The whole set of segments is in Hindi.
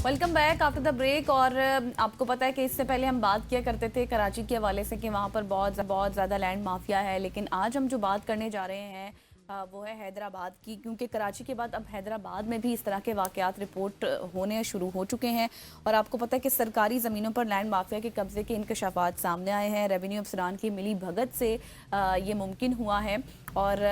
Welcome back after the break. और आपको पता है कि इससे पहले हम बात किया करते थे कराची के हवाले से कि वहाँ पर बहुत ज़्यादा लैंड माफिया है, लेकिन आज हम जो बात करने जा रहे हैं वो है हैदराबाद की, क्योंकि कराची के बाद अब हैदराबाद में भी इस तरह के वाक़यात रिपोर्ट होने शुरू हो चुके हैं। और आपको पता है कि सरकारी ज़मीनों पर लैंड माफिया के कब्जे के इंकशाफात सामने आए हैं। रेवेन्यू अफसरान की मिली भगत से ये मुमकिन हुआ है और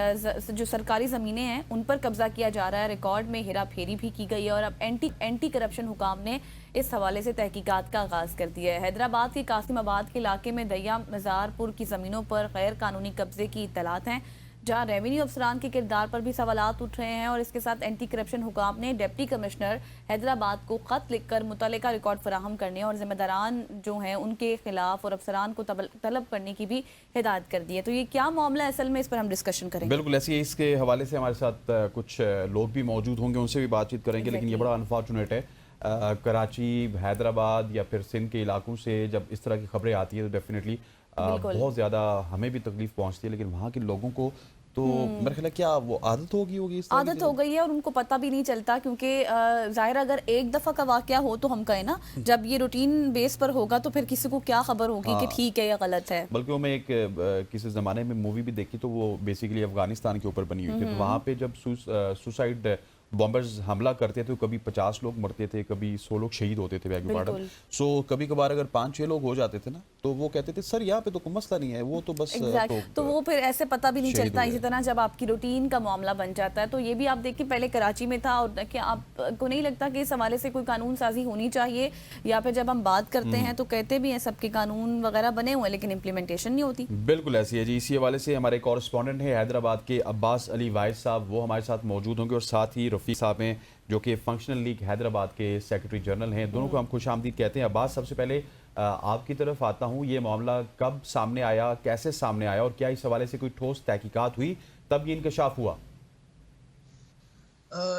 जो सरकारी ज़मीनें हैं उन पर कब्जा किया जा रहा है। रिकॉर्ड में हेरा फेरी भी की गई है और अब एंटी करप्शन हुकाम ने इस हवाले से तहकीकात का आगाज़ कर दिया है। हैदराबाद के कासिमाबाद के इलाके में दैया मज़ारपुर की ज़मीनों पर गैर कानूनी कब्जे की इत्तलात हैं, जहां रेवेन्यू अफसरान के किरदार पर भी सवालात उठ रहे हैं। और इसके साथ एंटी करप्शन हुकाम ने डिप्टी कमिश्नर हैदराबाद को खत लिखकर मुतल्लिका रिकॉर्ड फराहम करने और जिम्मेदारान जो हैं उनके खिलाफ और अफसरान को तलब करने की भी हिदायत कर दी है। तो ये क्या मामला है असल में, इस पर हम डिस्कशन करेंगे। बिल्कुल ऐसे ही इसके हवाले से हमारे साथ कुछ लोग भी मौजूद होंगे, उनसे भी बातचीत करेंगे। लेकिन ये बड़ा अनफॉर्चुनेट है, कराची, हैदराबाद या फिर सिंध के इलाकों से जब इस तरह की खबरें आती है तो डेफिनेटली बहुत ज़्यादा हमें भी तकलीफ पहुंचती है। लेकिन वहाँ के लोगों को तो मेरे ख्याल है क्या वो आदत होगी इस तरह आदत हो गई है और उनको पता भी नहीं चलता, क्योंकि जाहिर अगर एक दफ़ा का वाकया हो तो हम कहें ना, जब ये रूटीन बेस पर होगा तो फिर किसी को क्या खबर होगी कि ठीक है या गलत है। बल्कि वो मैं एक किसी ज़माने में मूवी भी देखी तो वो बेसिकली अफगानिस्तान के ऊपर बनी हुई थी। तो वहाँ पे जब सुसाइड बॉम्बर्स हमला करते थे तो कभी 50 लोग मरते थे, कभी 100 लोग शहीद होते थे, बैग पार्डन। सो कभी कभार अगर 5-6 लोग हो जाते थे ना तो वो कहते थे सर यहाँ पे तो कोई मसला नहीं है, वो तो बस तो वो फिर ऐसे पता भी नहीं चलता। इसी तरह जब आपकी रूटीन का मामला बन जाता है तो ये भी आप देखिए पहले कराची में था। और क्या आपको नहीं लगता कि इस हवाले से कोई कानून साजी होनी चाहिए? या फिर जब हम बात करते हैं तो कहते भी हैं सबके कानून वगैरह बने हुए लेकिन इम्प्लीमेंटेशन नहीं होती। बिल्कुल ऐसी है जी। इसी हवाले से हमारे कॉरेस्पॉन्डेंट है हैदराबाद के अब्बास अली वाहिद साहब, वो हमारे साथ मौजूद होंगे। और साथ ही रफ़ीक साहब हैं जो कि फंक्शनल लीग हैदराबाद के सेक्रेटरी जनरल हैं। दोनों को हम खुश आमदीद कहते हैं। अब्बास, सबसे पहले आपकी तरफ आता हूँ, ये मामला कब सामने आया, कैसे सामने आया और क्या इस हवाले से कोई ठोस तहकीकात हुई तब ये इंकशाफ हुआ?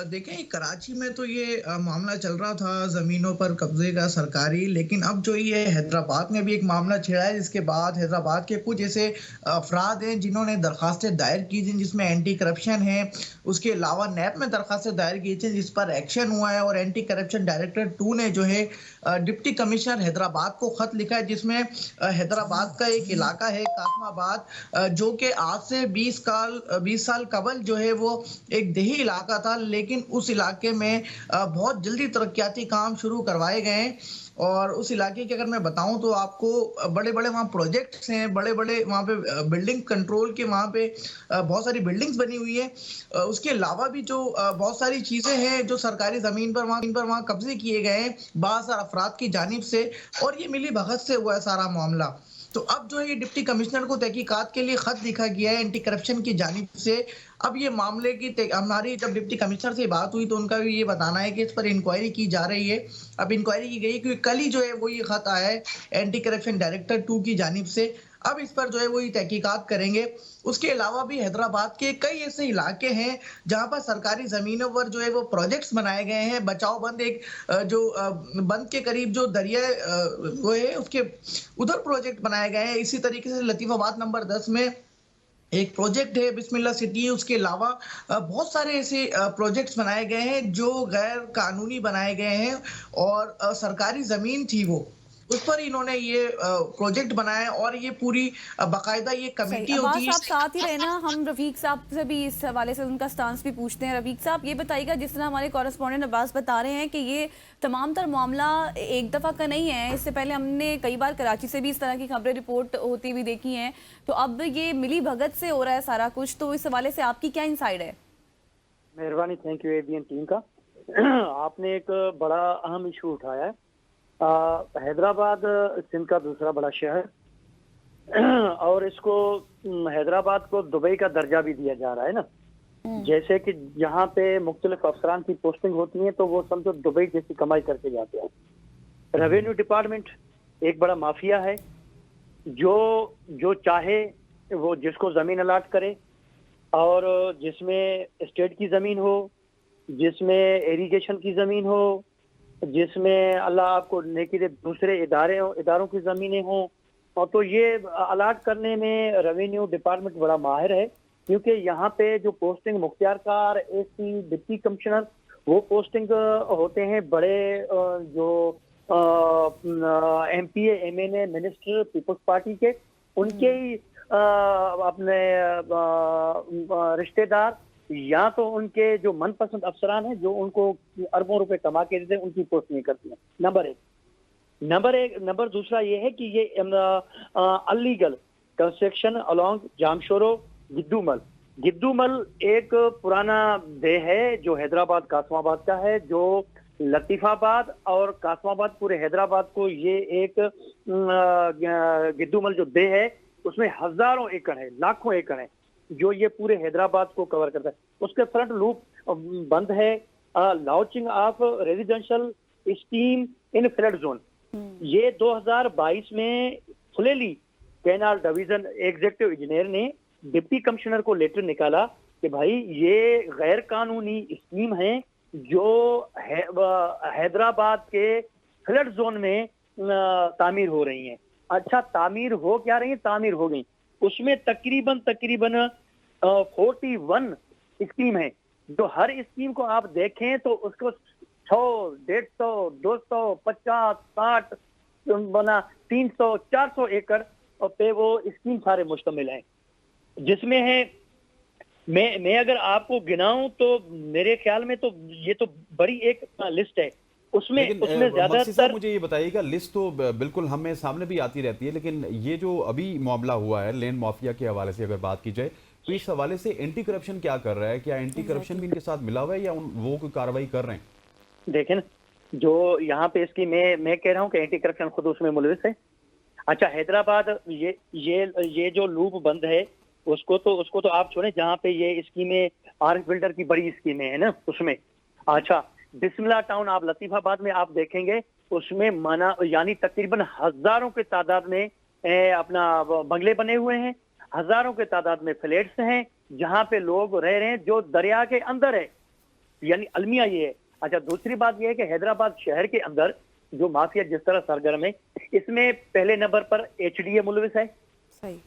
देखें, कराची में तो ये मामला चल रहा था ज़मीनों पर कब्जे का सरकारी, लेकिन अब जो ये हैदराबाद में भी एक मामला छिड़ा है, जिसके बाद हैदराबाद के कुछ ऐसे अफराद हैं जिन्होंने दरखास्तें दायर की थी जिसमें एंटी करप्शन है। उसके अलावा नैब में दरखास्तें दायर की थी जिस पर एक्शन हुआ है। और एंटी करप्शन डायरेक्टर 2 ने जो है डिप्टी कमिश्नर हैदराबाद को खत लिखा है, जिसमें हैदराबाद का एक इलाका है कासमाबाद, जो कि आज से 20 साल कबल जो है वो एक देही इलाका था, लेकिन उस इलाके में बहुत जल्दी तरक्याती काम शुरू करवाए गए हैं। और उस इलाके की अगर मैं बताऊं तो आपको बड़े बड़े वहाँ प्रोजेक्ट्स हैं, बड़े बड़े वहाँ पे बिल्डिंग कंट्रोल के वहाँ पे बहुत सारी बिल्डिंग्स बनी हुई है। उसके अलावा भी जो बहुत सारी चीज़ें हैं जो सरकारी ज़मीन पर वहाँ कब्जे किए गए हैं बाज़ अफराद की जानिब से, और ये मिली भगत से हुआ है सारा मामला। तो अब जो है ये डिप्टी कमिश्नर को तहकीकात के लिए खत लिखा गया है एंटी करप्शन की जानिब से। अब ये मामले की हमारी जब डिप्टी कमिश्नर से बात हुई तो उनका भी ये बताना है कि इस पर इंक्वायरी की जा रही है। अब इंक्वायरी की गई क्योंकि कल ही जो है वो ये खत आया है एंटी करप्शन डायरेक्टर 2 की जानिब से। अब इस पर जो है वो ये तहकीकात करेंगे। उसके अलावा भी हैदराबाद के कई ऐसे इलाके हैं जहां पर सरकारी जमीनों पर जो है वो प्रोजेक्ट्स बनाए गए हैं। बचाओ बंद एक जो बंद के करीब जो दरिया वो है उसके उधर प्रोजेक्ट बनाए गए हैं। इसी तरीके से लतीफाबाद नंबर 10 में एक प्रोजेक्ट है बिस्मिल्लाह सिटी। उसके अलावा बहुत सारे ऐसे प्रोजेक्ट्स बनाए गए हैं जो गैर कानूनी बनाए गए हैं और सरकारी जमीन थी वो उस पर इन्होंने ये प्रोजेक्ट बनाया। और ये पूरी बाकायदा ये सही। कमेटी अब्बास होती है। साहब साथ ही रहना, हम रफीक साहब से भी इस हवाले से उनका स्टांस भी पूछते हैं। रफीक साहब ये बताइएगा, जिस तरह हमारे कॉरेस्पॉन्डेंट अब्बास बता रहे हैं कि ये तमाम तर मामला एक दफ़ा का नहीं है, इससे पहले हमने कई बार कराची से भी इस तरह की खबरें रिपोर्ट होती हुई देखी हैं। तो अब ये मिली भगत से हो रहा है सारा कुछ, तो इस हवाले से आपकी क्या इंसाइड है? मेहरबानी, थैंक यू एबीएन टीम का। आपने एक बड़ा अहम इशू उठाया है। हैदराबाद सिंध का दूसरा बड़ा शहर और इसको हैदराबाद को दुबई का दर्जा भी दिया जा रहा है ना। जैसे कि यहाँ पे मुख्तलिफ अफसरान की पोस्टिंग होती है तो वो समझो दुबई जैसी कमाई करके जाते हैं। रेवेन्यू डिपार्टमेंट एक बड़ा माफिया है जो चाहे वो जिसको जमीन अलाट करे, और जिसमें स्टेट की जमीन हो, जिसमें इरिगेशन की जमीन हो, जिसमें अल्लाह आपको नेकी दे दूसरे इदारों की ज़मीनें हों। और तो ये अलाट करने में रेवेन्यू डिपार्टमेंट बड़ा माहिर है, क्योंकि यहाँ पे जो posting Mukhtiarkar, AC, deputy commissioner वो पोस्टिंग होते हैं बड़े जो MP MNA minister Peoples Party के, उनके ही अपने रिश्तेदार या तो उनके जो मनपसंद अफसरान हैं जो उनको अरबों रुपए कमा के देते हैं, उनकी पोस्ट नहीं करती हैं। नंबर दूसरा ये है कि ये अनलीगल कंस्ट्रक्शन अलोंग जामशोरो गिद्दूमल एक पुराना देह है जो हैदराबाद कासमाबाद का है, जो लतीफाबाद और कासमाबाद पूरे हैदराबाद को ये एक गिद्दूमल जो देह है उसमें हजारों एकड़ है, लाखों एकड़ है जो ये पूरे हैदराबाद को कवर करता है। उसके फ्रंट लूप बंद है। Launching of residential scheme in flood zone, ये 2022 में Phuleli canal division executive engineer ने डिप्टी कमिश्नर को लेटर निकाला कि भाई ये गैर कानूनी स्कीम है जो हैदराबाद के फ्लड जोन में तामीर हो रही हैं। अच्छा, तामीर हो क्या रही है? तामीर हो गई। उसमें तकरीबन 41 स्कीम है, जो हर स्कीम को आप देखें तो उसको 100, 150, 200, 50, 60 बना 300, 400 एकड़ पे वो स्कीम सारे मुश्तमिल हैं, जिसमें है मैं अगर आपको गिनाऊं तो मेरे ख्याल में तो ये तो बड़ी एक लिस्ट है। उसमें ज्यादातर मुझे ये बताइएगा, लिस्ट तो बिल्कुल हमें सामने भी आती रहती है, लेकिन ये जो अभी मामला हुआ है लैंड माफिया के हवाले से अगर बात की जाए तो इस हवाले से एंटी करप्शन क्या कर रहा है? क्या एंटी करप्शन भी इनके साथ मिला हुआ है या वो कोई कार्रवाई कर रहे हैं? देखें ना, जो यहाँ पे इसकी मैं कह रहा हूँ कि एंटी करप्शन खुद उसमें मुलविस है। अच्छा, हैदराबाद ये जो लूप बंद है उसको तो आप छोड़ें, जहाँ पे ये स्कीमें आरएफ बिल्डर की बड़ी स्कीमें है ना उसमें। अच्छा, बिस्मिल्लाह टाउन आप लतीफाबाद में आप देखेंगे उसमें यानी तकरीबन हजारों के तादाद में अपना बंगले बने हुए हैं, हजारों के तादाद में फ्लैट्स हैं जहाँ पे लोग रह रहे हैं जो दरिया के अंदर है, यानी अलमिया ये है। अच्छा, दूसरी बात यह है कि हैदराबाद शहर के अंदर जो माफिया जिस तरह सरगर्म है, इसमें पहले नंबर पर एचडीए मुलविस है। सही,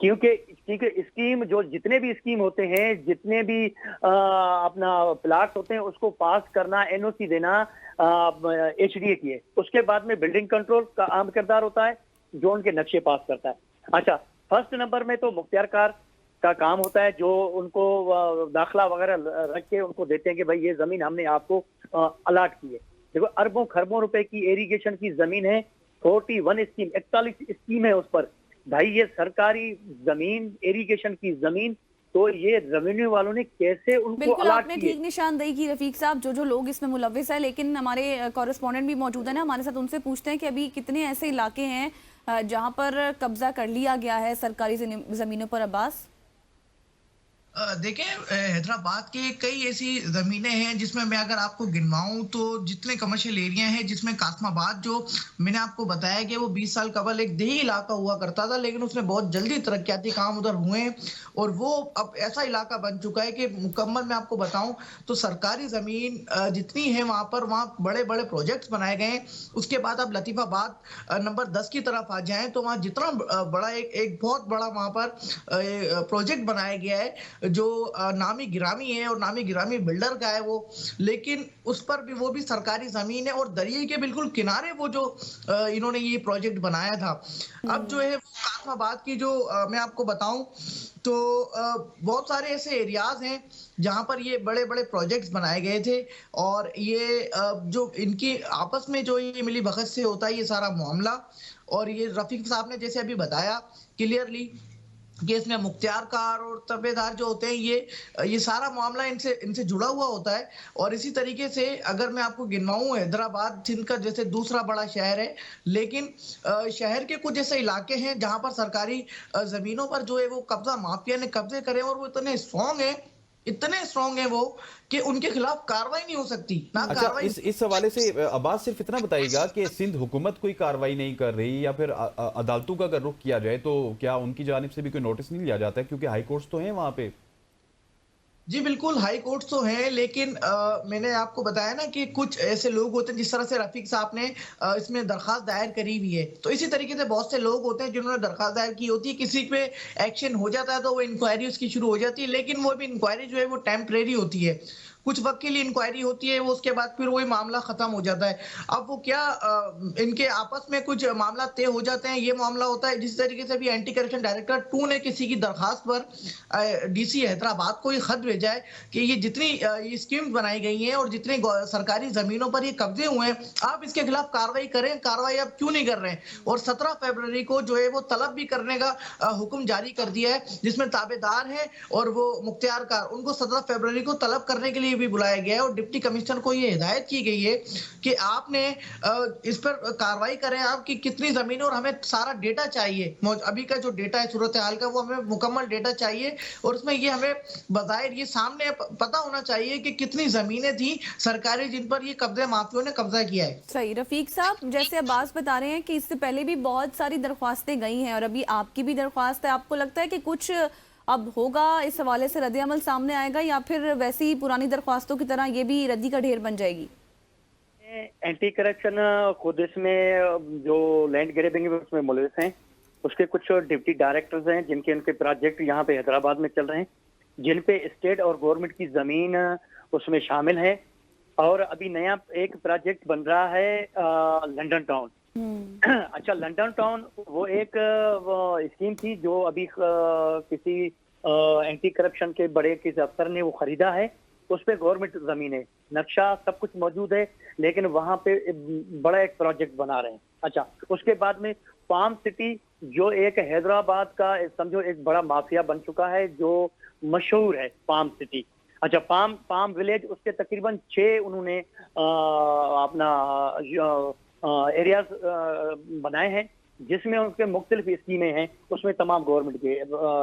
क्योंकि स्कीम जो जितने भी स्कीम होते हैं, जितने भी अपना प्लाट्स होते हैं, उसको पास करना, एनओसी देना एचडीए की है। उसके बाद में बिल्डिंग कंट्रोल का अहम किरदार होता है जो उनके नक्शे पास करता है। अच्छा, फर्स्ट नंबर में तो मुख्तियारकार का काम होता है जो उनको दाखला वगैरह रख के उनको देते हैं कि भाई ये जमीन हमने आपको अलाट की है। देखो, अरबों खरबों रुपए की इरिगेशन की जमीन है, 41 स्कीम, 41 स्कीम है उस पर। भाई ये सरकारी जमीन, इरिगेशन की जमीन, तो ये रेवेन्यू वालों ने कैसे उनको बिल्कुल अलाट आपने की है? ठीक निशानदेही की रफीक साहब, जो लोग इसमें मुलविस है। लेकिन हमारे कॉरेस्पॉन्डेंट भी मौजूद है ना हमारे साथ, उनसे पूछते हैं कि अभी कितने ऐसे इलाके हैं जहां पर कब्जा कर लिया गया है सरकारी जमीनों पर। अब्बास, देखिए, हैदराबाद के कई ऐसी ज़मीनें हैं जिसमें मैं अगर आपको गिनवाऊं तो जितने कमर्शियल एरिया हैं, जिसमें कासमाबाद जो मैंने आपको बताया कि वो 20 साल कबल एक देही इलाका हुआ करता था, लेकिन उसमें बहुत जल्दी तरक्याती काम उधर हुए और वो अब ऐसा इलाका बन चुका है कि मुकम्मल मैं आपको बताऊं तो सरकारी ज़मीन जितनी है वहाँ बड़े बड़े प्रोजेक्ट्स बनाए गए हैं। उसके बाद आप लतीफाबाद नंबर 10 की तरफ आ जाएं तो वहाँ जितना बड़ा एक बहुत बड़ा वहाँ पर प्रोजेक्ट बनाया गया है जो नामी गिरामी है और नामी गिरामी बिल्डर का है वो, लेकिन उस पर भी वो भी सरकारी जमीन है और दरिया के बिल्कुल किनारे वो जो इन्होंने ये प्रोजेक्ट बनाया था। अब जो है कासमाबाद की जो मैं आपको बताऊं तो बहुत सारे ऐसे एरियाज हैं जहां पर ये बड़े बड़े प्रोजेक्ट्स बनाए गए थे और ये जो इनकी आपस में जो ये मिली भगत से होता है ये सारा मामला। और ये रफीक साहब ने जैसे अभी बताया क्लियरली कि इसमें मुख्तियारकार और तबेदार जो होते हैं ये सारा मामला इनसे जुड़ा हुआ होता है। और इसी तरीके से अगर मैं आपको गिनवाऊं, हैदराबाद सिंध का जैसे दूसरा बड़ा शहर है, लेकिन शहर के कुछ ऐसे इलाके हैं जहां पर सरकारी जमीनों पर जो है वो कब्जा माफिया ने कब्जे करे और वो इतने स्ट्रॉन्ग है वो कि उनके खिलाफ कार्रवाई नहीं हो सकती ना। अच्छा, कार्रवाई इस हवाले से अब्बास सिर्फ इतना बताइएगा कि सिंध हुकूमत कोई कार्रवाई नहीं कर रही या फिर अदालतों का अगर रुख किया जाए तो क्या उनकी जानिब से भी कोई नोटिस नहीं लिया जाता है? क्योंकि हाई कोर्ट्स तो हैं वहां पे। जी बिल्कुल, हाई कोर्ट तो हैं, लेकिन मैंने आपको बताया ना कि कुछ ऐसे लोग होते हैं, जिस तरह से रफीक साहब ने इसमें दरखास्त दायर करी हुई है, तो इसी तरीके से बहुत से लोग होते हैं जिन्होंने दरखास्त दायर की होती है, किसी पे एक्शन हो जाता है तो वो इंक्वायरी उसकी शुरू हो जाती है, लेकिन वो भी इंक्वायरी जो है वो टेम्परेरी होती है। कुछ वक्त के लिए इंक्वायरी होती है, वो उसके बाद फिर वही मामला खत्म हो जाता है। अब वो क्या इनके आपस में कुछ मामला तय हो जाते हैं, ये मामला होता है। जिस तरीके से अभी एंटी करप्शन डायरेक्टर 2 ने किसी की दरखास्त पर डीसी हैदराबाद को ये खत भेजा है कि ये जितनी ये स्कीम बनाई गई हैं और जितने सरकारी जमीनों पर ये कब्जे हुए हैं, आप इसके खिलाफ कार्रवाई करें, कार्रवाई आप क्यों नहीं कर रहे हैं। और 17 फरवरी को जो है वो तलब भी करने का हुक्म जारी कर दिया है, जिसमें ताबेदार है और वो मुख्तियार कार, उनको 17 फरवरी को तलब करने के लिए भी बुलाया गया है। और डिप्टी कमिश्नर को ये हिदायत की गई है कि आपने इस पर कार्रवाई करें, आपकी कितनी जमीन, और हमें सारा डेटा चाहिए। अभी का जो डेटा है सूरत हाल का, वो हमें मुकम्मल डेटा चाहिए और उसमें ये हमें बज़ाहिर ये सामने पता होना चाहिए कि कितनी जमीनें थी सरकारी जिन पर ये कब्जे माफियों ने कब्जा किया है। सही। रफीक साहब, जैसे अब्बास बता रहे हैं कि इससे पहले भी बहुत सारी दरख्वास्तें गई हैं और अभी आपकी भी दरख्वास्त है, आपको लगता है कि कुछ अब होगा इस हवाले से, रद्द अमल सामने आएगा, या फिर वैसी ही पुरानी दरख्वास्तों की तरह ये भी रद्दी का ढेर बन जाएगी? एंटी करप्शन खुद इसमें जो लैंड ग्रैबिंग है उसमें मुलविस हैं। उसके कुछ डिप्टी डायरेक्टर्स हैं जिनके उनके प्रोजेक्ट यहाँ पे हैदराबाद में चल रहे हैं, जिन पे स्टेट और गवर्नमेंट की जमीन उसमें शामिल है। और अभी नया एक प्रोजेक्ट बन रहा है लंदन टाउन। अच्छा, लंदन टाउन वो एक स्कीम थी जो अभी किसी एंटी करप्शन के बड़े किसी अफसर ने वो खरीदा है। उस पे गवर्नमेंट जमीन है, नक्शा सब कुछ मौजूद है, लेकिन वहां पे बड़ा एक प्रोजेक्ट बना रहे हैं। अच्छा, उसके बाद में पाम सिटी जो एक हैदराबाद का समझो एक बड़ा माफिया बन चुका है, जो मशहूर है पाम सिटी। अच्छा, पाम विलेज, उसके तकरीबन 6 उन्होंने अपना एरियाज बनाए हैं, जिसमें उनके मुख्तलिफ स्कीमें हैं, उसमें तमाम गवर्नमेंट के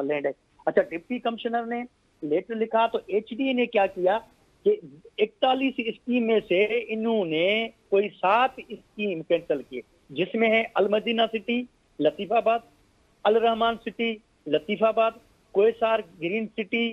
लैंड है। अच्छा, डिप्टी कमिश्नर ने लेटर लिखा तो एचडीए ने क्या किया कि 41 स्कीम में से इन्होंने कोई 7 स्कीम कैंसिल किए, जिसमें है Al Madina city Latifabad, Al Rahman city Latifabad, Kohsar green city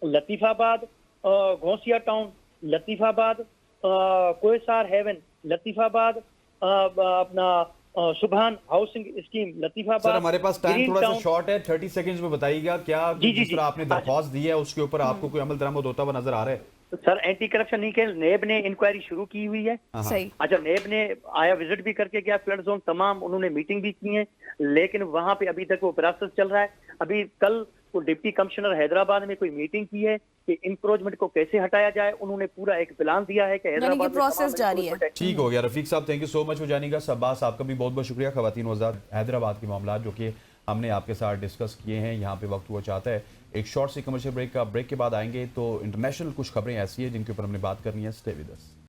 Latifabad, Ghausia town Latifabad, Kohsar haven Latifabad, Apna Subhan housing scheme Latifabad. Sir, हमारे पास टाइम थोड़ा सा टाउन। शॉर्ट है, 30 सेकंड्स में बताइएगा क्या जिस तरह आपने दरख्वास्त दी है उसके ऊपर आपको कोई अमल दरामद होता हुआ नजर आ रहा है? सर, एंटी करप्शन नहीं के नेब ने इंक्वायरी शुरू की हुई है। सही। अच्छा, नेब ने आया, विजिट भी करके गया फ्लड जोन, तमाम उन्होंने मीटिंग भी की है, लेकिन वहां पे अभी तक वो प्रोसेस चल रहा है। अभी कल को डिप्टी कमिश्नर हैदराबाद में कोई मीटिंग की है कि इंक्रोचमेंट को कैसे हटाया जाए। उन्होंने पूरा एक प्लान दिया है कि हैदराबाद में प्रोसेस जारी है। ठीक हो गया रफीक साहब, thank you so much for joining us. Abbas, आपका भी बहुत बहुत शुक्रिया। खवातीन वज़ार हैदराबाद के मामला जो कि हमने आपके साथ डिस्कस किए हैं, यहाँ पे वक्त हुआ चाहता है एक शॉर्ट सी कमर्शियल ब्रेक के बाद आएंगे तो इंटरनेशनल कुछ खबरें ऐसी हैं जिनके ऊपर हमने बात करनी है। Stay with us.